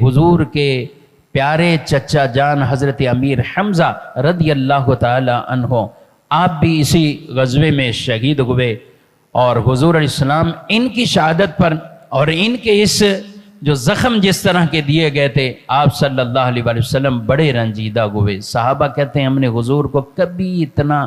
حضور کے پیارے چچا جان حضرت امیر حمزہ رضی اللہ تعالی عنہ آپ بھی اسی غزوے میں شہید ہوئے، اور حضور علیہ السلام ان کی شہادت پر اور ان کے اس جو زخم جس طرح کے دیے گئے تھے، آپ صلی اللہ علیہ وسلم بڑے رنجیدہ ہوئے۔ صحابہ کہتے ہیں ہم نے حضور کو کبھی اتنا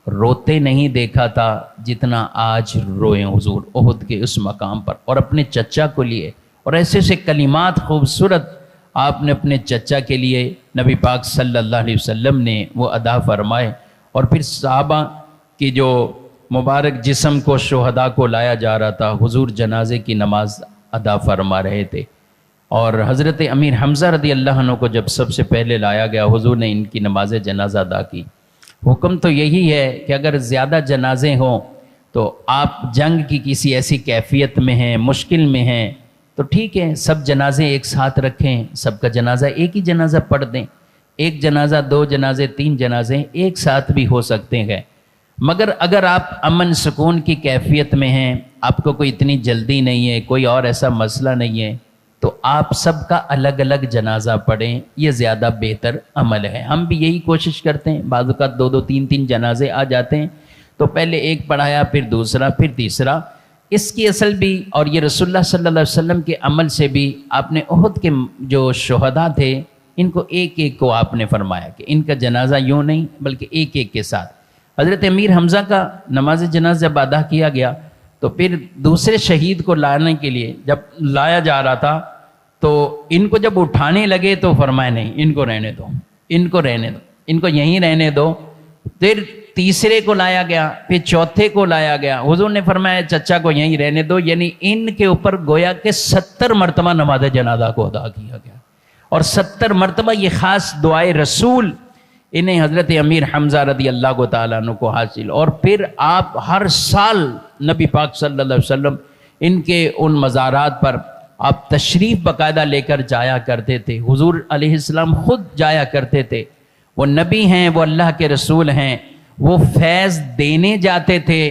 روتے نہیں دیکھا تھا جتنا آج روئے حضور احد کے اس مقام پر، اور اپنے چچا کو لیے، اور ایسے سے کلمات خوبصورت آپ نے اپنے چچا کے لیے نبی پاک صلی اللہ علیہ وسلم نے وہ ادا فرمائے۔ اور پھر صحابہ کی جو مبارک جسم کو شہداء کو لایا جا رہا تھا، حضور جنازے کی نماز ادا فرما رہے تھے، اور حضرت امیر حمزہ رضی اللہ عنہ کو جب سب سے پہلے لایا گیا، حضور نے ان کی نماز جنازہ ادا کی۔ حکم تو یہی ہے کہ اگر زیادہ جنازے ہوں تو آپ جنگ کی کسی ایسی کیفیت میں ہیں، مشکل میں ہیں، تو ٹھیک ہے سب جنازے ایک ساتھ رکھیں، سب کا جنازہ ایک ہی جنازہ پڑھ دیں، ایک جنازہ، دو جنازے، تین جنازے ایک ساتھ بھی ہو سکتے ہیں۔ مگر اگر آپ امن سکون کی کیفیت میں ہیں، آپ کو کوئی اتنی جلدی نہیں ہے، کوئی اور ایسا مسئلہ نہیں ہے، تو آپ سب کا الگ الگ جنازہ پڑھیں، یہ زیادہ بہتر عمل ہے۔ ہم بھی یہی کوشش کرتے ہیں، بعض اوقات دو دو تین تین جنازے آ جاتے ہیں تو پہلے ایک پڑھایا، پھر دوسرا، پھر تیسرا۔ اس کی اصل بھی، اور یہ رسول اللہ صلی اللہ علیہ وسلم کے عمل سے بھی، آپ نے احد کے جو شہداء تھے ان کو ایک ایک کو آپ نے فرمایا کہ ان کا جنازہ یوں نہیں بلکہ ایک ایک کے ساتھ۔ حضرت امیر حمزہ کا نماز جنازہ جب ادا کیا گیا تو پھر دوسرے شہید کو لانے کے لیے جب لایا جا رہا تھا تو ان کو جب اٹھانے لگے تو فرمایا نہیں، ان کو رہنے دو، ان کو رہنے دو، ان کو یہیں رہنے دو۔ پھر تیسرے کو لایا گیا، پھر چوتھے کو لایا گیا، حضور نے فرمایا چچا کو یہیں رہنے دو، یعنی ان کے اوپر گویا کہ 70 مرتبہ نماز جنازہ کو ادا کیا گیا، اور 70 مرتبہ یہ خاص دعائے رسول انہیں حضرت امیر حمزہ رضی اللہ تعالیٰ عنہ کو حاصل۔ اور پھر آپ ہر سال نبی پاک صلی اللہ علیہ وسلم ان کے ان مزارات پر آپ تشریف باقاعدہ لے کر جایا کرتے تھے، حضور علیہ السلام خود جایا کرتے تھے۔ وہ نبی ہیں، وہ اللہ کے رسول ہیں، وہ فیض دینے جاتے تھے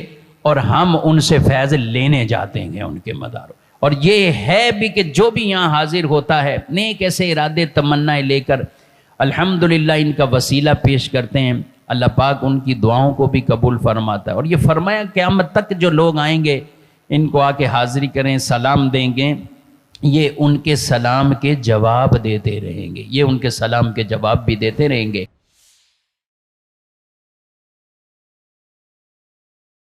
اور ہم ان سے فیض لینے جاتے ہیں ان کے مزاروں۔ اور یہ ہے بھی کہ جو بھی یہاں حاضر ہوتا ہے نیک ایسے ارادے تمنائیں لے کر الحمدللہ ان کا وسیلہ پیش کرتے ہیں، اللہ پاک ان کی دعاؤں کو بھی قبول فرماتا ہے۔ اور یہ فرمایا قیامت تک جو لوگ آئیں گے ان کو آ کے حاضری کریں، سلام دیں گے، یہ ان کے سلام کے جواب دیتے رہیں گے، یہ ان کے سلام کے جواب بھی دیتے رہیں گے۔